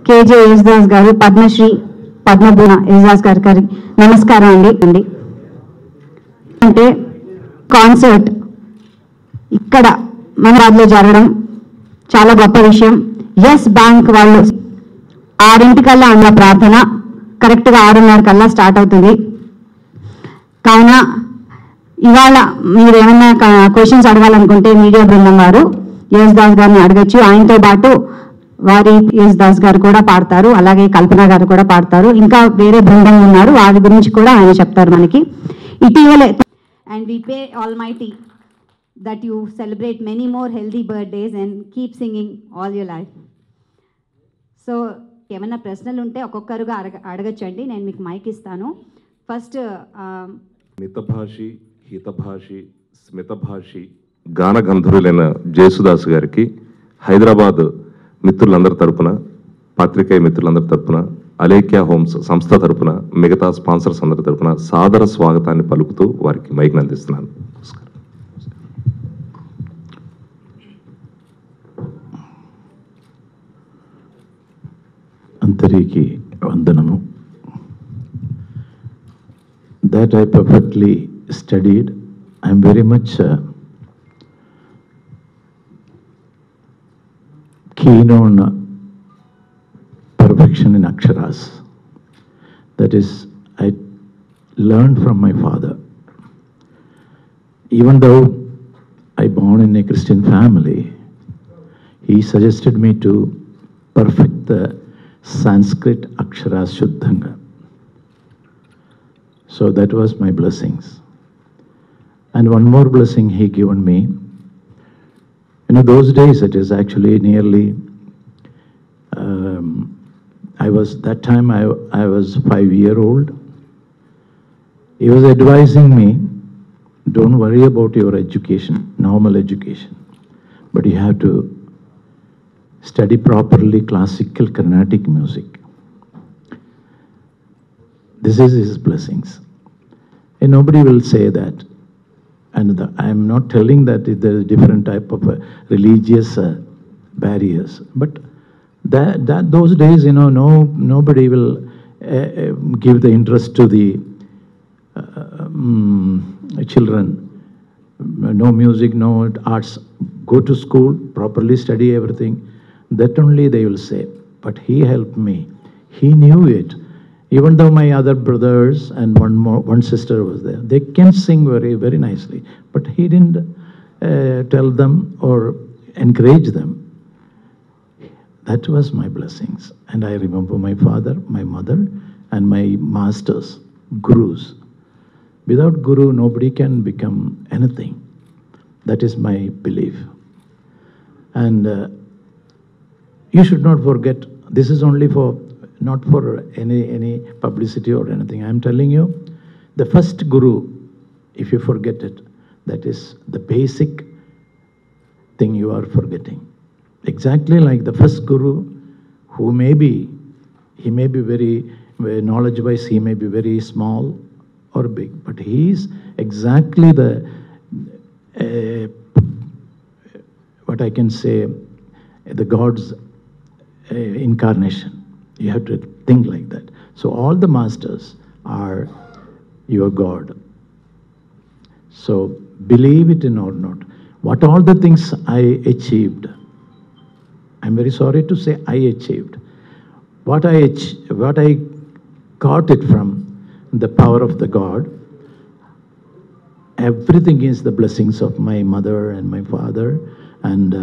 KJ Yesudas గారు, పద్మశ్రీ పద్మభూషణ యేసుదాస్ గారికి నమస్కారం అండి. అంటే కాన్సర్ట్ ఇక్కడ మన రాజ్యంలో జరగడం చాలా గొప్ప విషయం. ఎస్ బ్యాంక్ వాళ్ళు 6:00 అన్న ప్రార్థన కరెక్ట్గా 6:30 స్టార్ట్ అవుతుంది. కావున ఇవాళ మీరు ఏమైనా క్వశ్చన్స్ అడగాలనుకుంటే మీడియా బృందం వారు యేసుదాస్ గారిని అడగచ్చు. ఆయనతో పాటు వారి యేసుదాస్ గారు కూడా పాడతారు, అలాగే కల్పన గారు కూడా పాడతారు. ఇంకా వేరే బృందం ఉన్నారు, వారి గురించి కూడా ఆయన చెప్తారు మనకి. ఇటీవలే and we pray almighty that you celebrate many more healthy birthdays and keep singing all your life. So ఏమైనా ప్రశ్నలు ఉంటే ఒక్కొక్కరుగా అడగచ్చండి. నేను మీకు మైక్ ఇస్తాను. ఫస్ట్ మితభాషి, హితభాషి, స్మితభాషి గానగంధర్వులైన యేసుదాస్ గారికి హైదరాబాద్ మిత్రులందరి తరపున, పాత్రికేయ మిత్రులందరి తరపున, అలేఖ్య హోమ్స్ సంస్థ తరపున, మిగతా స్పాన్సర్స్ అందరి తరపున సాదర స్వాగతాన్ని పలుకుతూ వారికి మైక్ అందిస్తున్నాను. అంతరికి వందనము. That I perfectly studied. I am very much keen on perfection in aksharas. That is, I learned from my father. Even though I born in a Christian family, he suggested me to perfect the Sanskrit aksharas shuddhanga. So that was my blessings. And one more blessing he given me. You know, those days it is actually nearly, that time I was 5-year-old. He was advising me, don't worry about your education, normal education, but you have to study properly classical Carnatic music. This is his blessings. And nobody will say that. And I am not telling that there is different type of religious barriers. But that those days, you know, nobody will give the interest to the children. No music, no arts. Go to school, properly study everything. That only they will say. But he helped me. He knew it. Even though my other brothers and one sister was there, they can sing very, very nicely. But he didn't tell them or encourage them. That was my blessings. And I remember my father, my mother, and my masters, gurus. Without guru, nobody can become anything. That is my belief. And you should not forget, this is only for, not for any publicity or anything. I am telling you, the first guru, if you forget it, that is the basic thing you are forgetting. Exactly like the first guru, who he may be very knowledge-wise, he may be very small or big, but he is exactly the, what I can say, the God's incarnation. You have to think like that. So all the masters are your God. So believe it or not, what all the things I achieved, I'm very sorry to say I achieved. What I got it from the power of the God. Everything is the blessings of my mother and my father and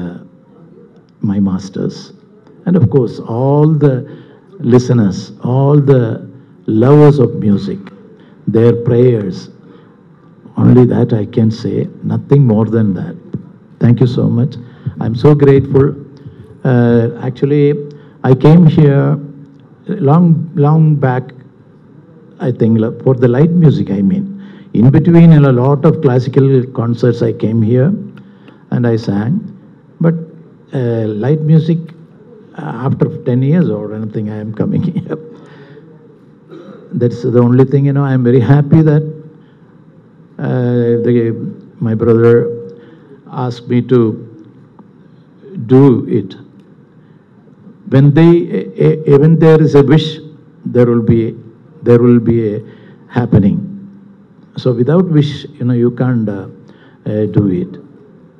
my masters. And of course, all the listeners, all the lovers of music, their prayers, only that I can say, nothing more than that. Thank you so much. I'm so grateful. Actually, I came here long back, I think, for the light music, I mean. In between a lot of classical concerts, I came here and I sang. But light music, after 10 years or anything, I am coming here. That's the only thing, you know, I am very happy that my brother asked me to do it. when there is a wish, there will be a happening. So without wish, you can't do it.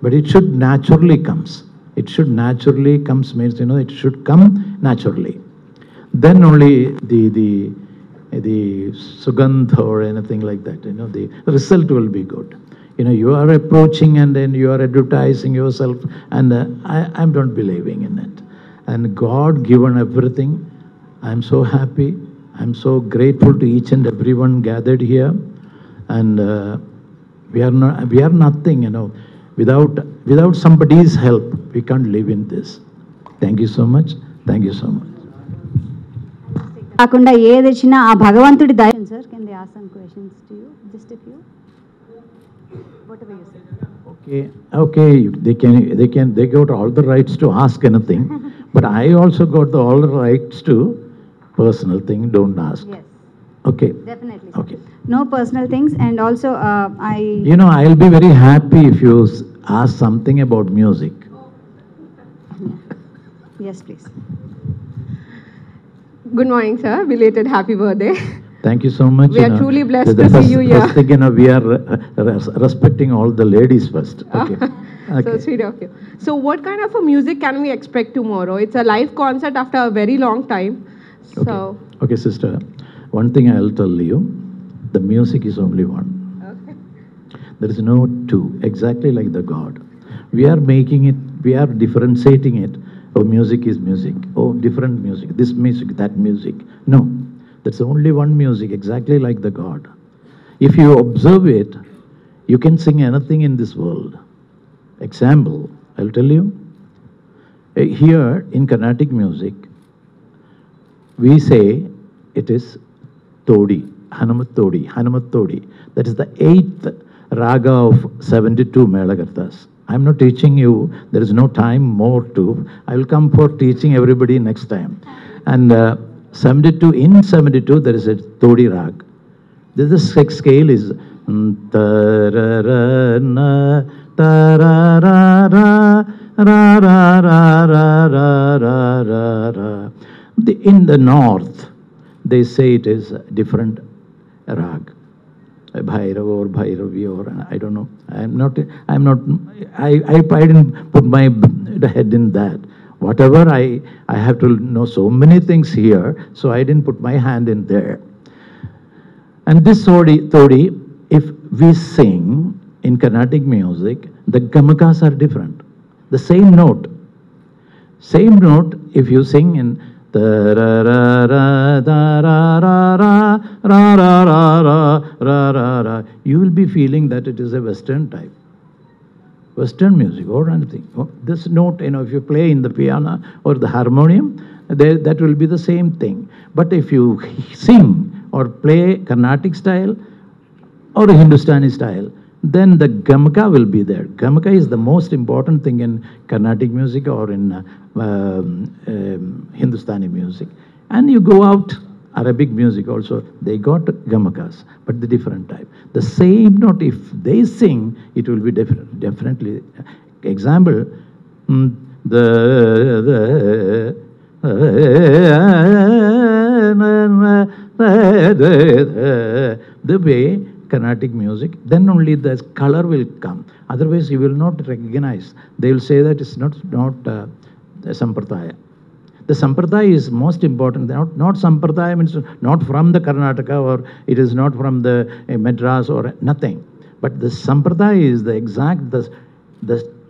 But it should naturally comes. It should naturally comes means, it should come naturally. Then only the sugandh or anything like that, the result will be good. You are approaching and then you are advertising yourself, and I'm not believing in it. And God given everything. I'm so happy. I'm so grateful to each and everyone gathered here. And we are nothing, without somebody's help, we can't live in this. Thank you so much. Thank you so much. కాకుండా ఏది వచ్చినా ఆ భగవంతుడి దయ. Sir, can they ask some questions to you, just a few, whatever you say. Okay, they got all the rights to ask anything, but I also got all the rights to personal thing. Don't ask. Yes. Okay. Definitely. Okay. No personal things, and also I'll be very happy if you ask something about music. Yes, please. Good morning, sir. Belated happy birthday. Thank you so much. We are truly blessed to see you here. First thing, we are respecting all the ladies first. Okay. So sweet of you. So what kind of a music can we expect tomorrow? It's a live concert after a very long time. So Okay, sister. One thing I'll tell you, the music is only one. okay. There is no two, exactly like the God. We are making it, we are differentiating it. Oh, music is music. Oh, different music. This music, that music. No, that's only one music, exactly like the God. If you observe it, you can sing anything in this world. Example, I'll tell you. Here in Carnatic music, we say it is Todi, Hanumat Todi. That is the 8th raga of 72 Melagarthas. I'm not teaching you, there is no time more to. I will come for teaching everybody next time. And 72, there is a Todi rag. This is scale is ta-ra-ra-na, ta-ra-ra-ra, ra-ra-ra-ra-ra-ra-ra. In the north, they say it is a different rag. Bhairav or Bhairavi or I don't know. I didn't put my head in that. Whatever I have to know so many things here, so I didn't put my hand in there. And this Todi, if we sing in Carnatic music, the gamakas are different. The same note, if you sing in you will be feeling that it is a Western type. Western music or anything. This note, if you play in the piano or the harmonium, that will be the same thing. But if you sing or play Carnatic style or Hindustani style, then the gamaka will be there. Gamaka is the most important thing in Carnatic music or in Hindustani music. And you go out, Arabic music also, they got gamakas, but the different type. The same note, if they sing, it will be different, definitely. Example, the way Carnatic music, then only the color will come. Otherwise, you will not recognize. They will say that it's not Sampradaya. The Sampradaya is most important. Not Sampradaya means not from the Karnataka or it is not from the Madras or nothing. But the Sampradaya is the exact, the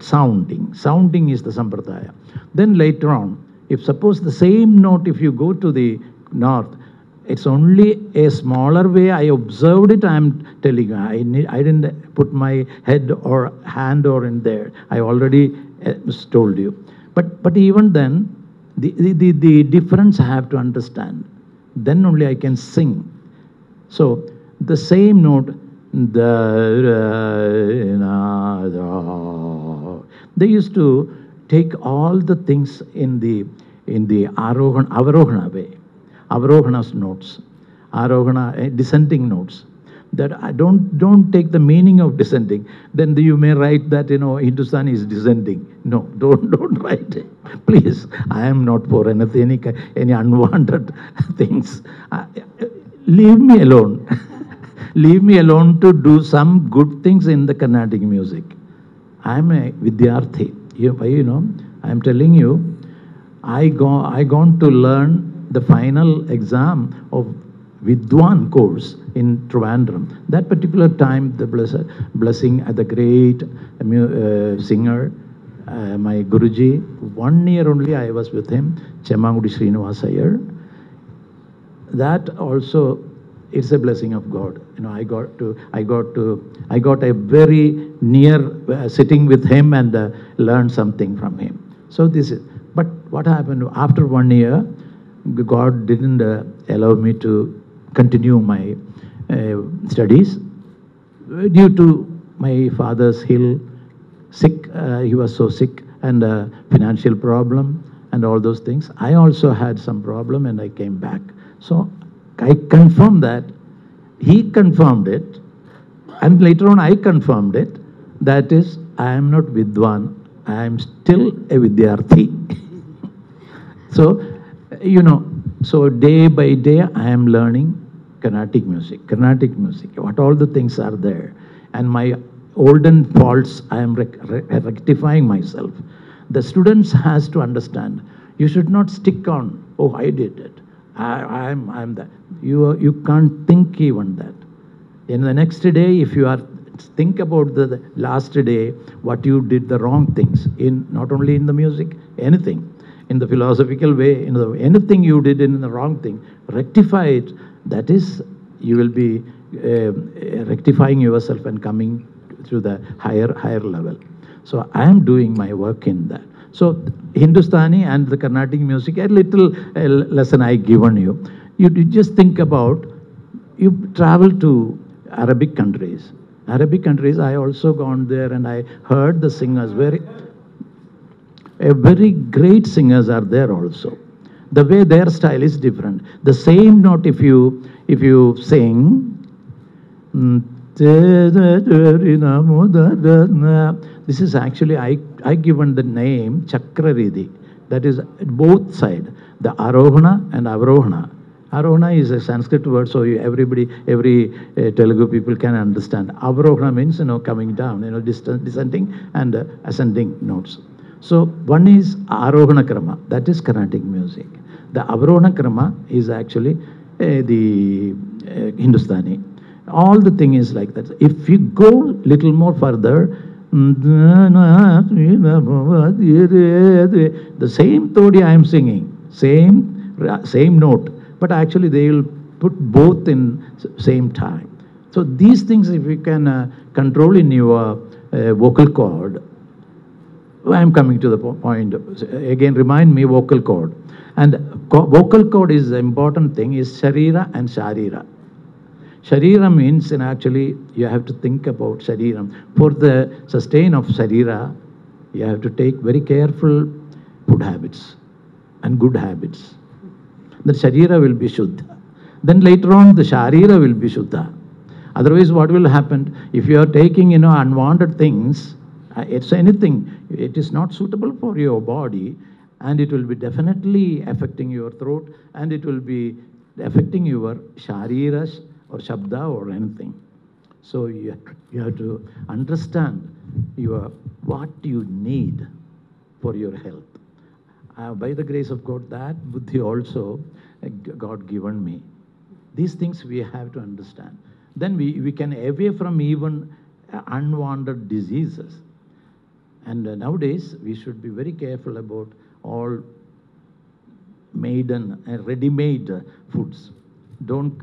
sounding. Sounding is the Sampradaya. Then later on, if suppose the same note, if you go to the north, it's only a smaller way. I observed it. I'm telling you, I didn't put my head or hand or in there. I already told you. But even then, the difference I have to understand. Then only I can sing. So the same note, they used to take all the things in the Avarohana way. Avarohana's notes, Arohana, descending notes. that I don't take the meaning of descending. Then you may write that, Hindustan is descending. No, don't write it. Please, I am not for anything, any unwanted things. Leave me alone. Leave me alone to do some good things in the Carnatic music. I am a Vidyarthi. I am telling you, I gone to learn the final exam of Vidwan course in Trivandrum. That particular time, the blessing at the great singer, my Guruji, 1 year only I was with him, Chemmangudi Srinivas Iyer. That also, it's a blessing of God. I got a very near sitting with him and learned something from him. So this is, but what happened after 1 year, God didn't allow me to continue my studies due to my father's sick. He was so sick, and financial problem and all those things. I also had some problem and I came back. So I confirmed that. He confirmed it, and later on I confirmed it. That is, I am not Vidwan, I am still a Vidyarthi. So, so day by day I am learning Carnatic music, what all the things are there. And my olden faults, I am rectifying myself. The students has to understand, you should not stick on, oh, I did it, I'm that. You can't think even that. In the next day, if you are think about the last day, what you did the wrong things, in not only in the music, anything, in the philosophical way, anything you did in the wrong thing, rectify it. That is, you will be rectifying yourself and coming to the higher level. So I am doing my work in that. So Hindustani and the Carnatic music, a little lesson I given you. You just think about, you travel to Arabic countries. I also gone there and I heard the singers, very great singers are there also. The way their style is different. The same note, if you sing, this is actually, I given the name Chakraridi. That is both side, the Arohana and Avrohana. Arohana is a Sanskrit word, so every Telugu people can understand. Avrohana means, coming down, descending and ascending notes. So one is Arohana Krama, that is Carnatic music. The Avrohana Krama is actually the Hindustani. All the thing is like that. If you go little more further, the same Todi I am singing, same note, but actually they will put both in same time. So these things, if you can control in your vocal cord, I am coming to the point. Again, remind me vocal cord. And vocal cord is the important thing, is Sharira and Sharira. Sharira means, and actually you have to think about Sharira. For the sustain of Sharira, you have to take very careful food habits and good habits. The Sharira will be Shuddha. Then later on, the Sharira will be Shuddha. Otherwise, what will happen? If you are taking, unwanted things, it's anything, it is not suitable for your body, and it will be definitely affecting your throat, and it will be affecting your Sharira or Shabda or anything. So you have to understand what you need for your health. By the grace of God, that buddhi also God given me. These things we have to understand. Then we can away from even unwanted diseases. And nowadays, we should be very careful about all ready-made foods. Don't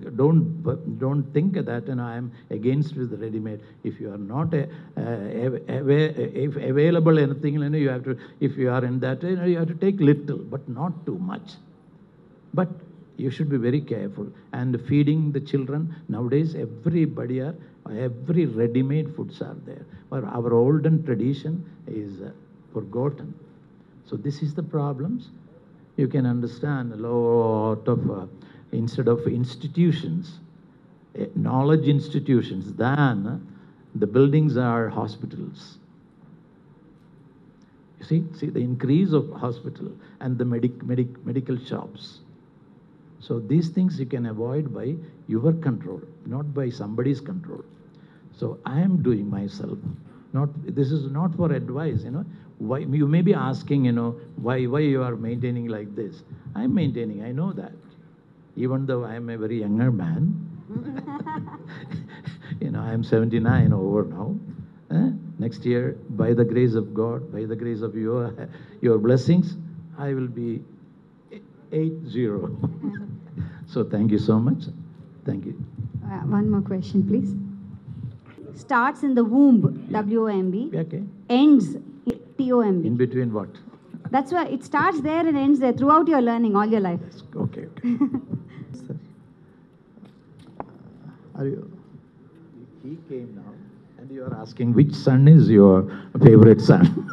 think that I am against with ready-made. If you are not if available anything, you have to. If you are in that, you have to take little, but not too much. But you should be very careful. And feeding the children nowadays, every ready-made foods are there. But our olden tradition is forgotten. So this is the problems. You can understand a lot of. Instead of institutions, knowledge institutions than the buildings are hospitals. You see the increase of hospital and the medical shops. So these things you can avoid by your control, not by somebody's control. So I am doing myself. This is not for advice, Why you may be asking, why you are maintaining like this. I'm maintaining, I know that. Even though I am a very younger man, I am 79 over now. Next year, by the grace of God, by the grace of your blessings, I will be 80. So thank you so much. Thank you. One more question, please. Starts in the womb, W-O-M-B, Okay. ends T-O-M-B. In between what? That's why it starts there and ends there throughout your learning, all your life. Okay. Sir. Are you? He came now, and you are asking which son is your favorite son.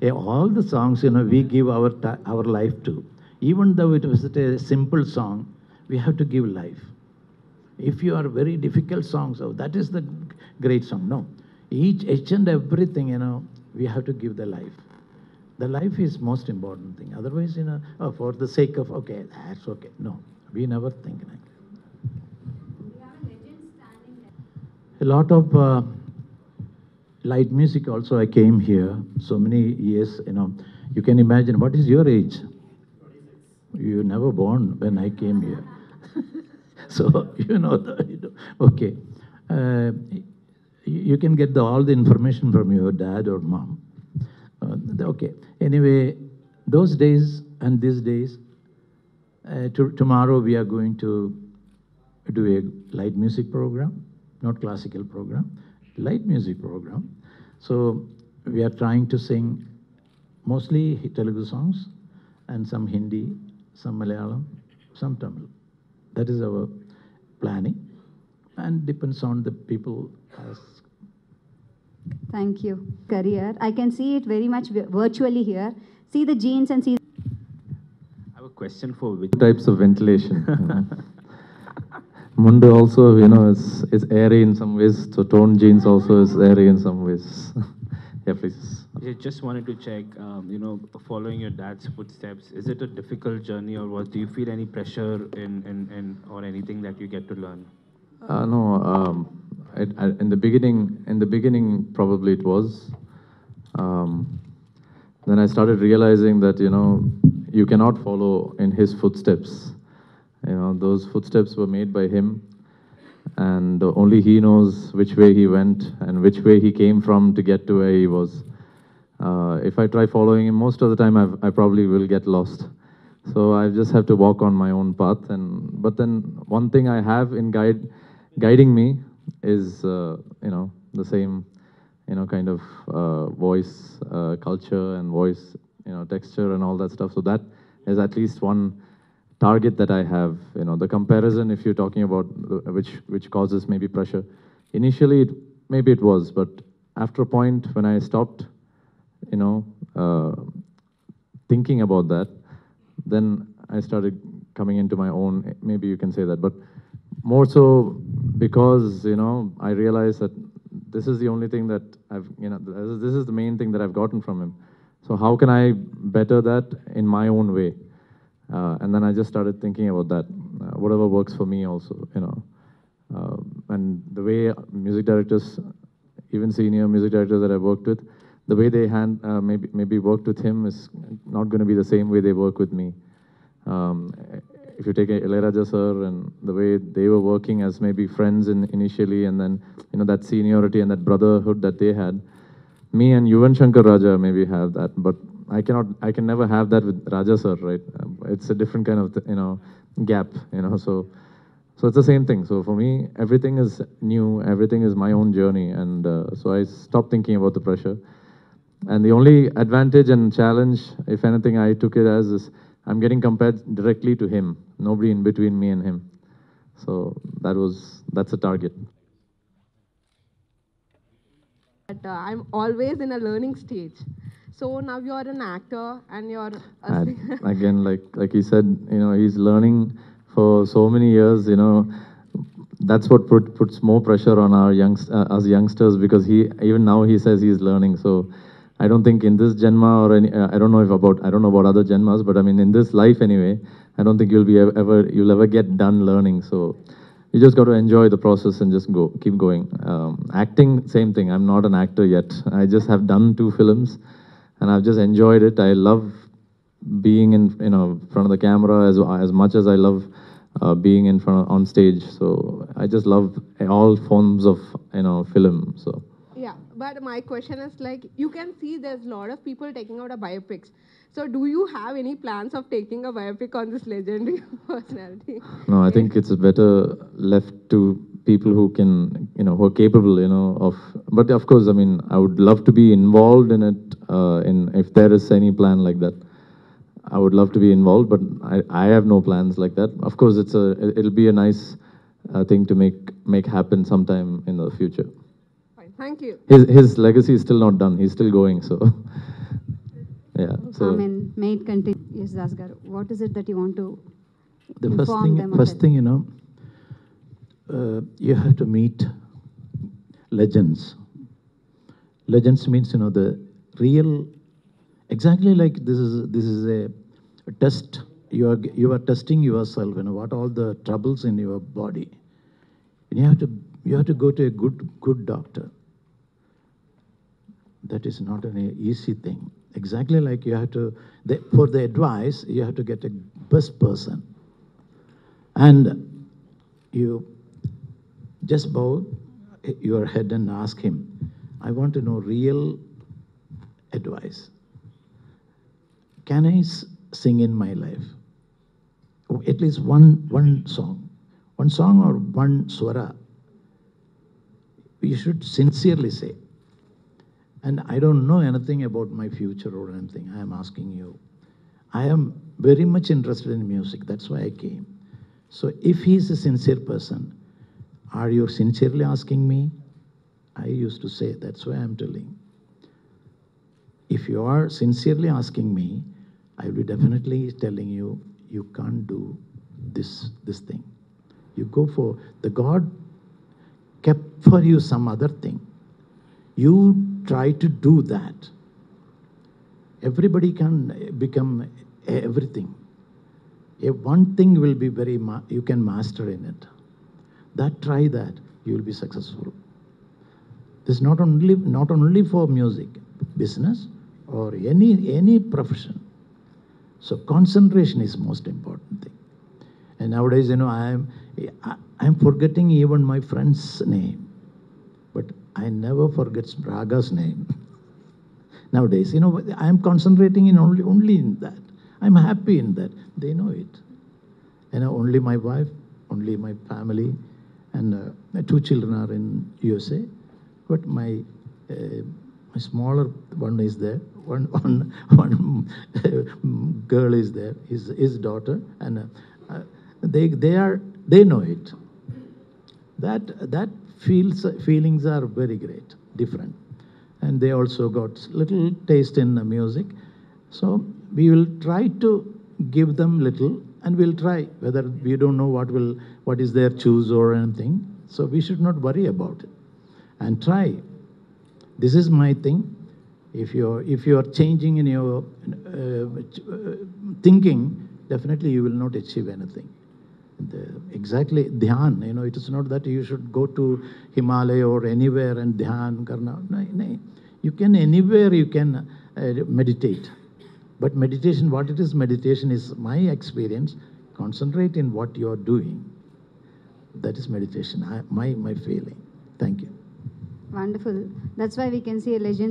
All the songs, we give our life to. Even though it was a simple song, we have to give life. If you are very difficult songs, oh, that is the great song. No, each and everything, we have to give the life. The life is most important thing. Otherwise, for the sake of, okay, that's okay. No, we never think like that. A lot of light music also, I came here so many years, You can imagine, what is your age? You were never born when I came here. So, okay. You can get all the information from your dad or mom. Okay. Anyway, those days and these days, tomorrow we are going to do a light music program, not classical program, light music program. So we are trying to sing mostly Telugu songs and some Hindi, some Malayalam, some Tamil. That is our planning, and depends on the people as. Thank you. Career. I can see it very much virtually here. See the genes and see. I have a question for which Types of ventilation. Mundu also, is airy in some ways. So tone jeans also is airy in some ways. Yeah, please. I just wanted to check, following your dad's footsteps, is it a difficult journey, or do you feel any pressure in or anything that you get to learn? No, in the beginning, probably it was. Then I started realizing that, you cannot follow in his footsteps. Those footsteps were made by him, and only he knows which way he went and which way he came from to get to where he was. If I try following him, most of the time I probably will get lost. So I just have to walk on my own path. But then one thing I have in guiding me is, the same, kind of voice, culture and voice, texture and all that stuff. So that is at least one target that I have. The comparison, if you're talking about which causes maybe pressure. Initially, maybe it was, but after a point when I stopped, thinking about that, then I started coming into my own, maybe you can say that, but more so because, I realized that this is the only thing that this is the main thing that I've gotten from him. So how can I better that in my own way? And then I just started thinking about that, whatever works for me also, and the way music directors, even senior music directors that I've worked with, the way they maybe worked with him is not going to be the same way they work with me. If you take Ilayaraja sir and the way they were working as maybe friends initially, and then that seniority and that brotherhood that they had, me and Yuvan Shankar Raja maybe have that, but I can never have that with Raja sir, right? It's a different kind of gap, so it's the same thing. So for me, everything is new, everything is my own journey, and so I stopped thinking about the pressure. And the only advantage and challenge, if anything, I took it as is I'm getting compared directly to him, nobody in between me and him. So that's a target. But I'm always in a learning stage. So now you're an actor and you're a And again, like he said, he's learning for so many years, that's what puts more pressure on our us youngsters, because even now he says he's learning. So I don't think in this Janma or any, I don't know about other Janmas, but I mean in this life anyway, I don't think you'll ever get done learning. So you just got to enjoy the process and just keep going. Acting, same thing. I'm not an actor yet. I just have done 2 films, and I've just enjoyed it. I love being in front of the camera as much as I love being on stage. So I just love all forms of film. So Yeah, but my question is like, you can see there's a lot of people taking out a biopics. So do you have any plans of taking a biopic on this legendary personality? no, I think it's better left to people who can who are capable of. But of course, I mean, I would love to be involved in it. If there is any plan like that, I would love to be involved, but I have no plans like that. Of course, it'll be a nice thing to make happen sometime in the future. Fine, thank you. His legacy is still not done. He's still going. So yeah. So may it continue. Yes, Dasgar. What is it that you want to The inform them? first thing, you have to meet legends. Legends means, the real, exactly like this is a test. You are testing yourself, what all the troubles in your body. And you have to go to a good doctor. That is not an easy thing. Exactly like you have to, for the advice, you have to get a best person. And you just bow your head and ask him, I want to know real advice. Can I sing in my life? At least one song. One song or one swara. You should sincerely say. And I don't know anything about my future or anything. I am asking you. I am very much interested in music. That's why I came. So if he's a sincere person, are you sincerely asking me? I used to say, that's why I'm telling. If you are sincerely asking me, I will be definitely telling you, you can't do this thing. You go for, the God kept for you some other thing. You try to do that. Everybody can become everything. One thing will be you can master in it. Try that, you will be successful. This is not only for music, business or any profession. So concentration is most important thing. And nowadays, I'm forgetting even my friend's name, but I never forget Raga's name. Nowadays, I'm concentrating in only in that. I'm happy in that. They know it. Only my wife, only my family, and my 2 children are in USA. But my smaller one is there. One girl is there. His daughter, and they know it. That feelings are very great, different, and they also got little taste in the music. So we will try to give them little, and we'll try. Whether we don't know what is their choose or anything, so we should not worry about it, and try. This is my thing. If you are changing in your thinking, definitely you will not achieve anything. Exactly, dhyan. It is not that you should go to Himalaya or anywhere and dhyan karna. No. You can anywhere you can meditate. But meditation, what it is, meditation is my experience. Concentrate in what you are doing. That is meditation. My feeling. Thank you. Wonderful. That's why we can see a legend.